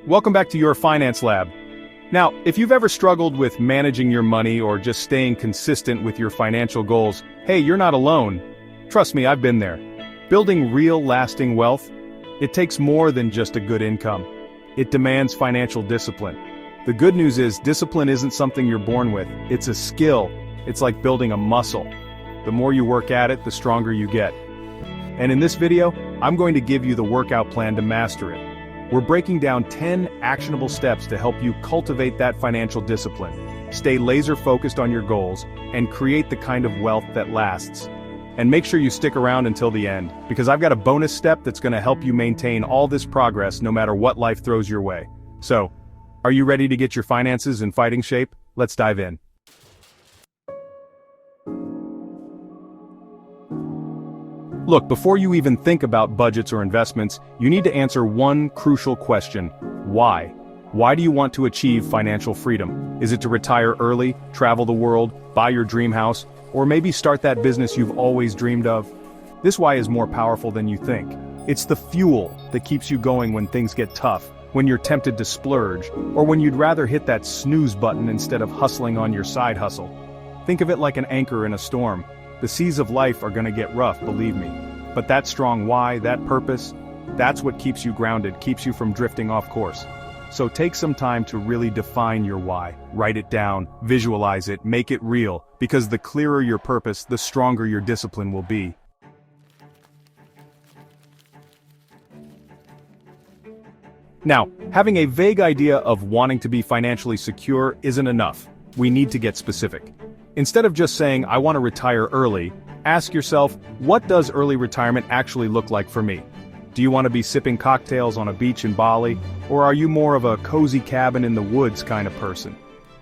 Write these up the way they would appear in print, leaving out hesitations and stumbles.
Welcome back to Your Finance Lab. Now, if you've ever struggled with managing your money or just staying consistent with your financial goals, hey, you're not alone. Trust me, I've been there. Building real, lasting wealth, it takes more than just a good income. It demands financial discipline. The good news is, discipline isn't something you're born with. It's a skill. It's like building a muscle. The more you work at it, the stronger you get. And in this video, I'm going to give you the workout plan to master it. We're breaking down 10 actionable steps to help you cultivate that financial discipline, stay laser-focused on your goals, and create the kind of wealth that lasts. And make sure you stick around until the end, because I've got a bonus step that's going to help you maintain all this progress no matter what life throws your way. So, are you ready to get your finances in fighting shape? Let's dive in. Look, before you even think about budgets or investments, you need to answer one crucial question: why? Why do you want to achieve financial freedom? Is it to retire early, travel the world, buy your dream house, or maybe start that business you've always dreamed of? This why is more powerful than you think. It's the fuel that keeps you going when things get tough, when you're tempted to splurge, or when you'd rather hit that snooze button instead of hustling on your side hustle. Think of it like an anchor in a storm. The seas of life are going to get rough, believe me. But that strong why, that purpose, that's what keeps you grounded, keeps you from drifting off course. So take some time to really define your why. Write it down, visualize it, make it real, because the clearer your purpose, the stronger your discipline will be. Now, having a vague idea of wanting to be financially secure isn't enough. We need to get specific. Instead of just saying, I want to retire early, ask yourself, what does early retirement actually look like for me? Do you want to be sipping cocktails on a beach in Bali, or are you more of a cozy cabin in the woods kind of person?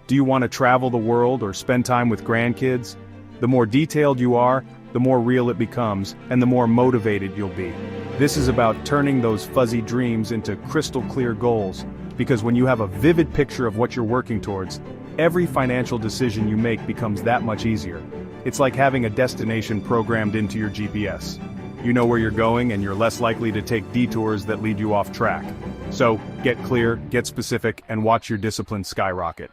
Do you want to travel the world or spend time with grandkids? The more detailed you are, the more real it becomes, and the more motivated you'll be. This is about turning those fuzzy dreams into crystal clear goals, because when you have a vivid picture of what you're working towards, every financial decision you make becomes that much easier. It's like having a destination programmed into your GPS. You know where you're going and you're less likely to take detours that lead you off track. So, get clear, get specific, and watch your discipline skyrocket.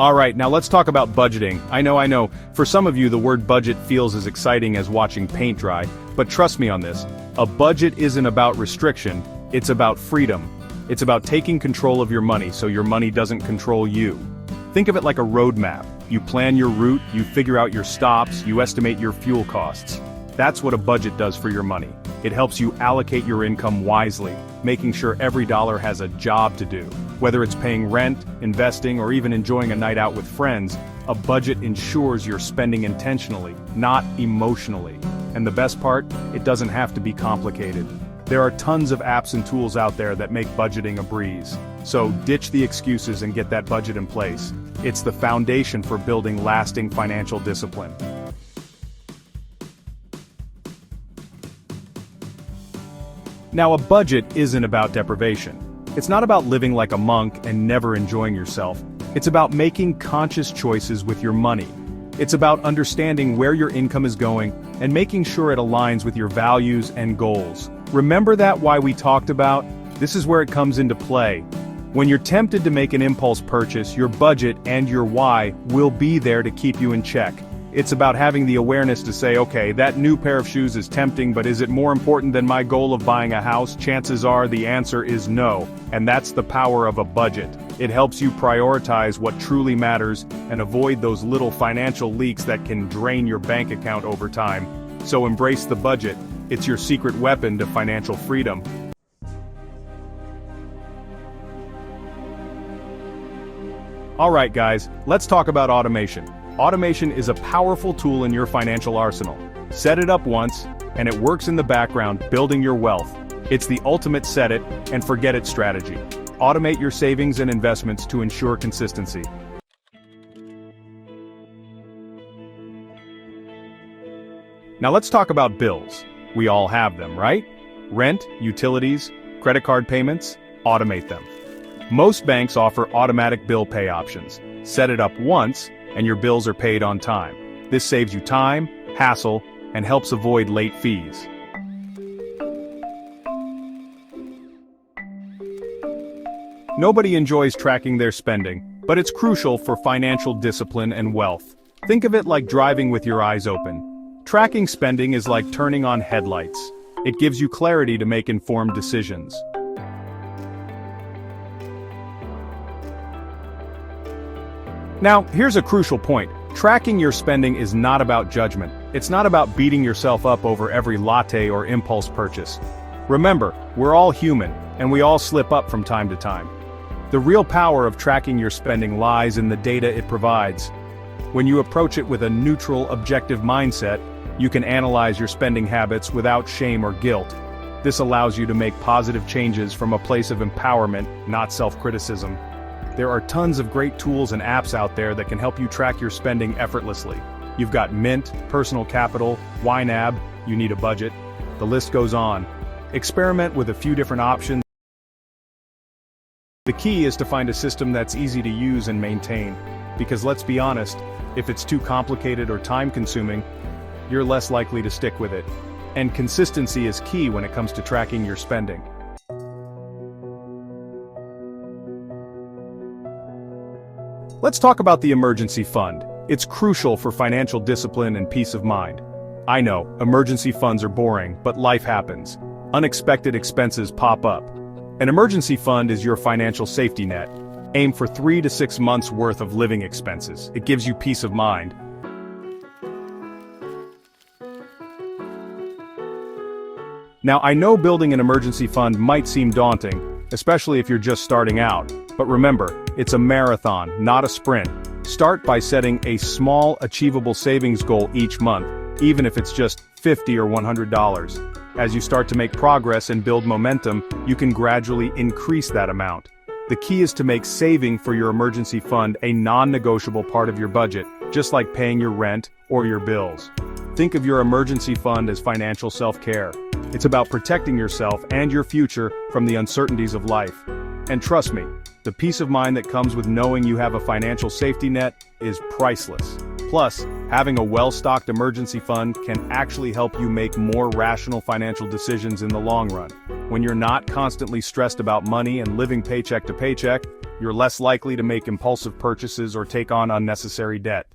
Alright, now let's talk about budgeting. I know, for some of you the word budget feels as exciting as watching paint dry, but trust me on this, a budget isn't about restriction, it's about freedom. It's about taking control of your money so your money doesn't control you. Think of it like a roadmap. You plan your route, you figure out your stops, you estimate your fuel costs. That's what a budget does for your money. It helps you allocate your income wisely, making sure every dollar has a job to do. Whether it's paying rent, investing, or even enjoying a night out with friends, a budget ensures you're spending intentionally, not emotionally. And the best part, it doesn't have to be complicated. There are tons of apps and tools out there that make budgeting a breeze. So ditch the excuses and get that budget in place. It's the foundation for building lasting financial discipline. Now, a budget isn't about deprivation. It's not about living like a monk and never enjoying yourself. It's about making conscious choices with your money. It's about understanding where your income is going and making sure it aligns with your values and goals. Remember that why we talked about? This is where it comes into play. When you're tempted to make an impulse purchase, your budget and your why will be there to keep you in check. It's about having the awareness to say, okay, that new pair of shoes is tempting, but is it more important than my goal of buying a house? Chances are the answer is no, and that's the power of a budget. It helps you prioritize what truly matters and avoid those little financial leaks that can drain your bank account over time. So embrace the budget. It's your secret weapon to financial freedom. Alright guys, let's talk about automation. Automation is a powerful tool in your financial arsenal. Set it up once, and it works in the background, building your wealth. It's the ultimate set it and forget it strategy. Automate your savings and investments to ensure consistency. Now let's talk about bills. We all have them, right? Rent, utilities, credit card payments, automate them. Most banks offer automatic bill pay options. Set it up once, and your bills are paid on time. This saves you time, hassle, and helps avoid late fees. Nobody enjoys tracking their spending, but it's crucial for financial discipline and wealth. Think of it like driving with your eyes open. Tracking spending is like turning on headlights. It gives you clarity to make informed decisions. Now, here's a crucial point. Tracking your spending is not about judgment. It's not about beating yourself up over every latte or impulse purchase. Remember, we're all human, and we all slip up from time to time. The real power of tracking your spending lies in the data it provides. When you approach it with a neutral, objective mindset, you can analyze your spending habits without shame or guilt. This allows you to make positive changes from a place of empowerment, not self-criticism. There are tons of great tools and apps out there that can help you track your spending effortlessly. You've got Mint, Personal Capital, YNAB, You Need a Budget. The list goes on. Experiment with a few different options. The key is to find a system that's easy to use and maintain. Because let's be honest, if it's too complicated or time-consuming, you're less likely to stick with it. And consistency is key when it comes to tracking your spending. Let's talk about the emergency fund. It's crucial for financial discipline and peace of mind. I know, emergency funds are boring, but life happens. Unexpected expenses pop up. An emergency fund is your financial safety net. Aim for 3 to 6 months worth of living expenses. It gives you peace of mind. Now, I know building an emergency fund might seem daunting, especially if you're just starting out. But remember, it's a marathon, not a sprint. Start by setting a small, achievable savings goal each month, even if it's just $50 or $100. As you start to make progress and build momentum, you can gradually increase that amount. The key is to make saving for your emergency fund a non-negotiable part of your budget, just like paying your rent or your bills. Think of your emergency fund as financial self-care. It's about protecting yourself and your future from the uncertainties of life. And trust me, the peace of mind that comes with knowing you have a financial safety net is priceless. Plus, having a well-stocked emergency fund can actually help you make more rational financial decisions in the long run. When you're not constantly stressed about money and living paycheck to paycheck, you're less likely to make impulsive purchases or take on unnecessary debt.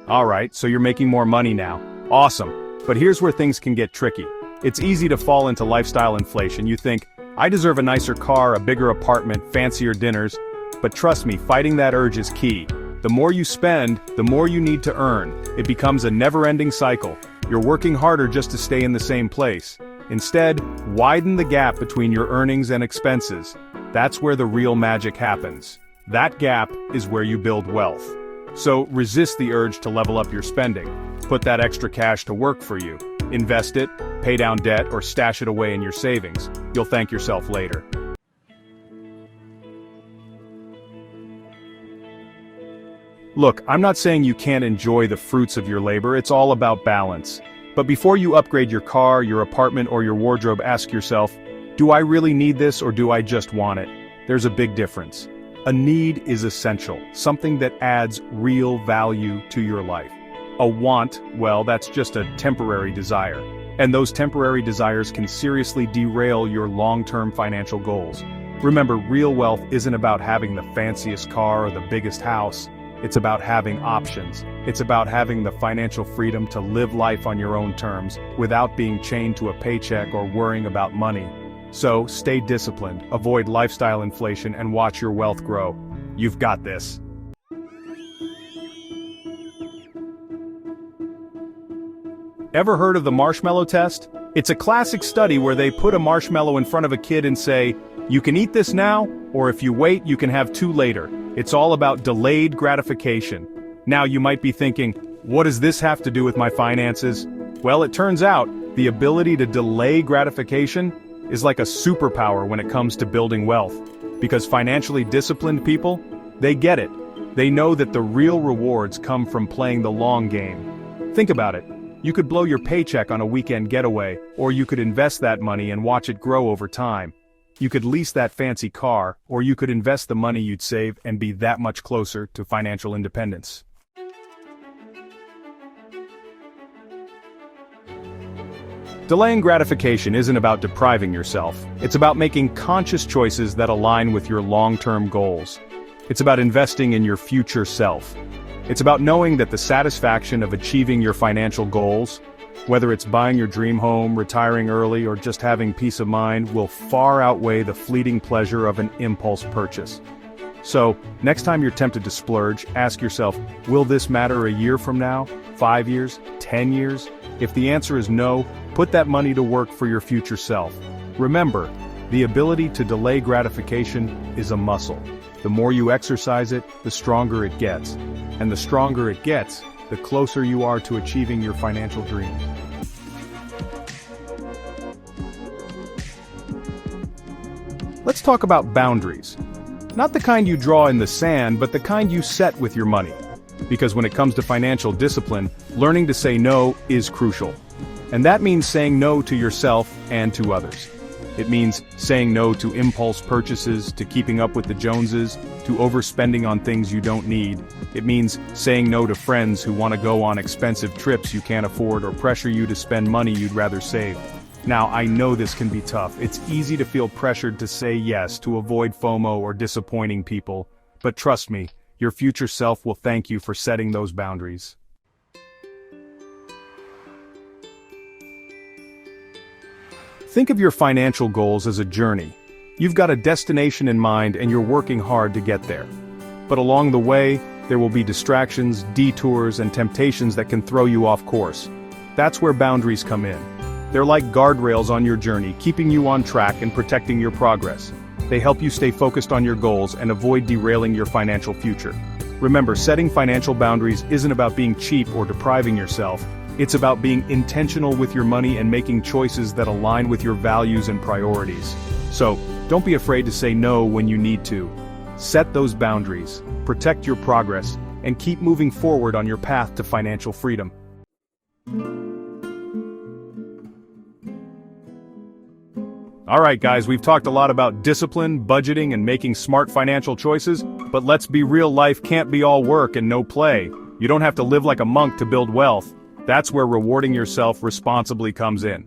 Alright, so you're making more money now. Awesome. But here's where things can get tricky. It's easy to fall into lifestyle inflation. You think, I deserve a nicer car, a bigger apartment, fancier dinners. But trust me, fighting that urge is key. The more you spend, the more you need to earn. It becomes a never-ending cycle. You're working harder just to stay in the same place. Instead, widen the gap between your earnings and expenses. That's where the real magic happens. That gap is where you build wealth. So resist the urge to level up your spending. Put that extra cash to work for you. Invest it, pay down debt, or stash it away in your savings. You'll thank yourself later. Look, I'm not saying you can't enjoy the fruits of your labor, it's all about balance. But before you upgrade your car, your apartment, or your wardrobe, ask yourself, do I really need this or do I just want it? There's a big difference. A need is essential, something that adds real value to your life. A want, well, that's just a temporary desire. And those temporary desires can seriously derail your long-term financial goals. Remember, real wealth isn't about having the fanciest car or the biggest house. It's about having options. It's about having the financial freedom to live life on your own terms, without being chained to a paycheck or worrying about money. So, stay disciplined, avoid lifestyle inflation, and watch your wealth grow. You've got this. Ever heard of the Marshmallow Test? It's a classic study where they put a marshmallow in front of a kid and say, you can eat this now, or if you wait, you can have 2 later. It's all about delayed gratification. Now you might be thinking, what does this have to do with my finances? Well, it turns out, the ability to delay gratification is like a superpower when it comes to building wealth. Because financially disciplined people, they get it. They know that the real rewards come from playing the long game. Think about it. You could blow your paycheck on a weekend getaway, or you could invest that money and watch it grow over time. You could lease that fancy car, or you could invest the money you'd save and be that much closer to financial independence. Delaying gratification isn't about depriving yourself, it's about making conscious choices that align with your long-term goals. It's about investing in your future self. It's about knowing that the satisfaction of achieving your financial goals, whether it's buying your dream home, retiring early, or just having peace of mind, will far outweigh the fleeting pleasure of an impulse purchase. So, next time you're tempted to splurge, ask yourself, will this matter a year from now, 5 years, 10 years? If the answer is no, put that money to work for your future self. Remember, the ability to delay gratification is a muscle. The more you exercise it, the stronger it gets. And the stronger it gets, the closer you are to achieving your financial dreams. Let's talk about boundaries. Not the kind you draw in the sand, but the kind you set with your money. Because when it comes to financial discipline, learning to say no is crucial. And that means saying no to yourself and to others. It means saying no to impulse purchases, to keeping up with the Joneses, to overspending on things you don't need. It means saying no to friends who want to go on expensive trips you can't afford or pressure you to spend money you'd rather save. Now, I know this can be tough. It's easy to feel pressured to say yes to avoid FOMO or disappointing people. But trust me, your future self will thank you for setting those boundaries. Think of your financial goals as a journey. You've got a destination in mind and you're working hard to get there. But along the way, there will be distractions, detours, and temptations that can throw you off course. That's where boundaries come in. They're like guardrails on your journey, keeping you on track and protecting your progress. They help you stay focused on your goals and avoid derailing your financial future. Remember, setting financial boundaries isn't about being cheap or depriving yourself. It's about being intentional with your money and making choices that align with your values and priorities. So, don't be afraid to say no when you need to. Set those boundaries, protect your progress, and keep moving forward on your path to financial freedom. Alright guys, we've talked a lot about discipline, budgeting, and making smart financial choices, but let's be real, life can't be all work and no play. You don't have to live like a monk to build wealth. That's where rewarding yourself responsibly comes in.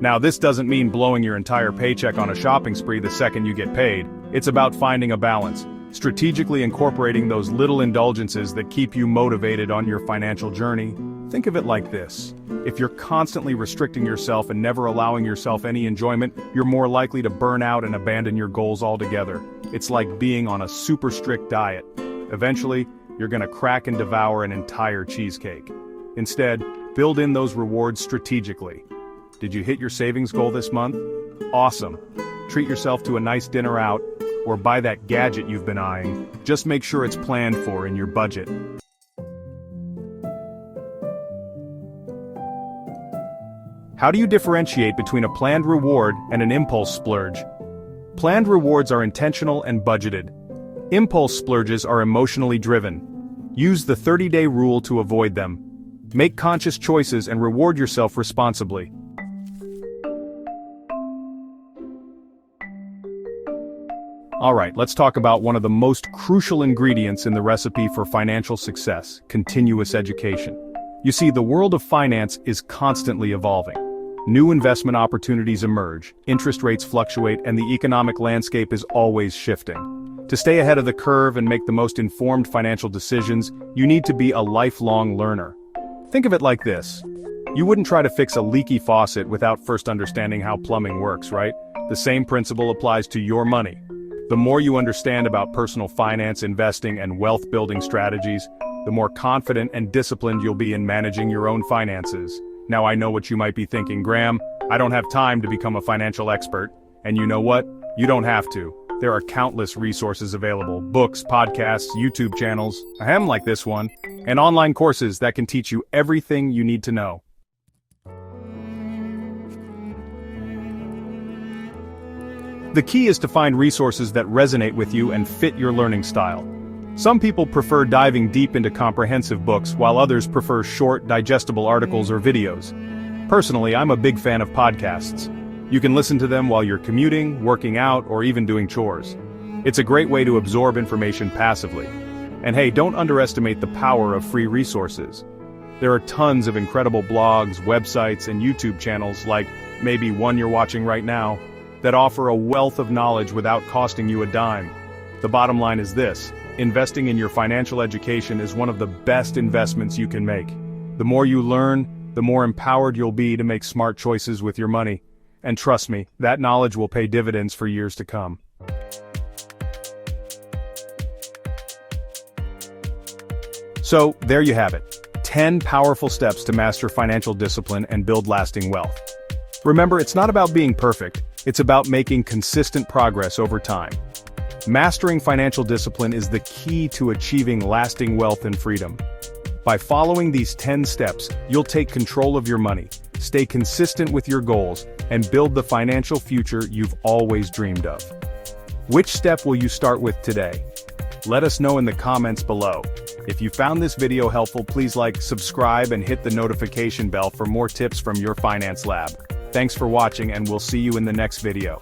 Now, this doesn't mean blowing your entire paycheck on a shopping spree the second you get paid. It's about finding a balance, strategically incorporating those little indulgences that keep you motivated on your financial journey. Think of it like this. If you're constantly restricting yourself and never allowing yourself any enjoyment, you're more likely to burn out and abandon your goals altogether. It's like being on a super strict diet. Eventually, you're gonna crack and devour an entire cheesecake. Instead, build in those rewards strategically. Did you hit your savings goal this month? Awesome. Treat yourself to a nice dinner out, or buy that gadget you've been eyeing. Just make sure it's planned for in your budget. How do you differentiate between a planned reward and an impulse splurge? Planned rewards are intentional and budgeted. Impulse splurges are emotionally driven. Use the 30-day rule to avoid them. Make conscious choices and reward yourself responsibly. Alright, let's talk about one of the most crucial ingredients in the recipe for financial success: continuous education. You see, the world of finance is constantly evolving. New investment opportunities emerge, interest rates fluctuate, and the economic landscape is always shifting. To stay ahead of the curve and make the most informed financial decisions, you need to be a lifelong learner. Think of it like this. You wouldn't try to fix a leaky faucet without first understanding how plumbing works, right? The same principle applies to your money. The more you understand about personal finance, investing, and wealth-building strategies, the more confident and disciplined you'll be in managing your own finances. Now, I know what you might be thinking, Graham, I don't have time to become a financial expert. And you know what? You don't have to. There are countless resources available: books, podcasts, YouTube channels, like this one, and online courses that can teach you everything you need to know. The key is to find resources that resonate with you and fit your learning style. Some people prefer diving deep into comprehensive books, while others prefer short, digestible articles or videos. Personally, I'm a big fan of podcasts. You can listen to them while you're commuting, working out, or even doing chores. It's a great way to absorb information passively. And hey, don't underestimate the power of free resources. There are tons of incredible blogs, websites, and YouTube channels, like maybe one you're watching right now, that offer a wealth of knowledge without costing you a dime. The bottom line is this: investing in your financial education is one of the best investments you can make. The more you learn, the more empowered you'll be to make smart choices with your money. And trust me, that knowledge will pay dividends for years to come. So, there you have it. 10 powerful steps to master financial discipline and build lasting wealth. Remember, it's not about being perfect, it's about making consistent progress over time. Mastering financial discipline is the key to achieving lasting wealth and freedom. By following these 10 steps, you'll take control of your money, stay consistent with your goals, and build the financial future you've always dreamed of. Which step will you start with today? Let us know in the comments below. If you found this video helpful, please like, subscribe, and hit the notification bell for more tips from Your Finance Lab. Thanks for watching, and we'll see you in the next video.